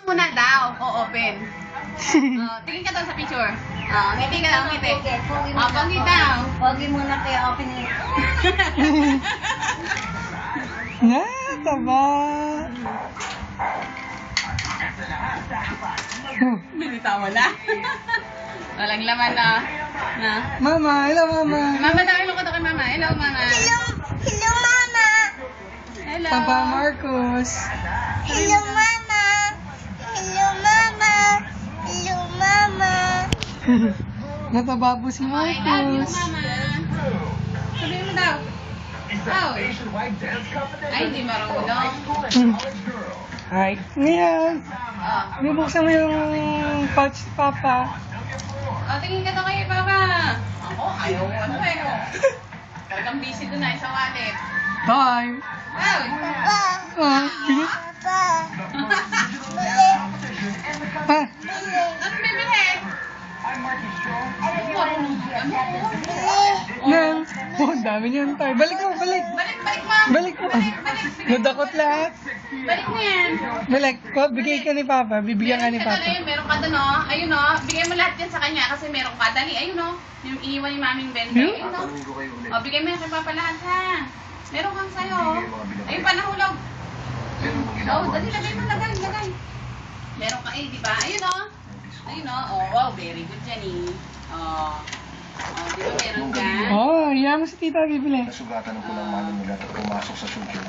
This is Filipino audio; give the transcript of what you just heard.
Muna daw, o-open. Tingin ka daw sa picture. Ngiti ka daw, ngiti. Pogi daw. Pogi muna kaya open it. Na, taba. Binitawa na. Walang laman na. Mama, hello mama. Mama daw, hello ka daw kay mama. Hello, mama. Hello, Mama. Hello. Papa Marcos. Hello, Mama. Hello, Mama. Hello, Mama. Nataba po si I love you, Marcos. mama. Sabihin mo daw. Oh. Ay, hindi marunong. Alright, ngayon, Oh. bubuksan mo yung pouch ni Papa. Tingin ka daw kay papa. Ako, ayaw mo ano eh. Talagang busy doon na sa wallet. Time. Wow. Papa. Ah, sige. Papa. Ah, Ano bibili? Nang. Oh, ang dami niyan tayo. Balik mo, balik. Balik, balik mo. Balik mo. Nadakot lahat. Balik mo yan. Balik ko, bigay ka ni Papa. Bibigyan ka ni Meron ka Papa. doon, meron ka doon, oh. Ayun, oh. Bigay mo lahat yan sa kanya kasi meron ka. Dali, ayun, oh. Yung iniwan ni Maming Bente. Ayun, oh. Oh, bigay mo yan kay Papa lahat, ha. Meron kang sayo, oh. Ayun pa, nahulog. Oh, dali, lagay mo, lagay. Meron ka di ba? Ayun, oh. Ayun, oh. Oh, wow, very good yan, eh. Oh. Oh, di ba meron ka? Oh, iyan mo si Tita bibili. Nasugatan ko ng mali nila at pumasok sa sugar.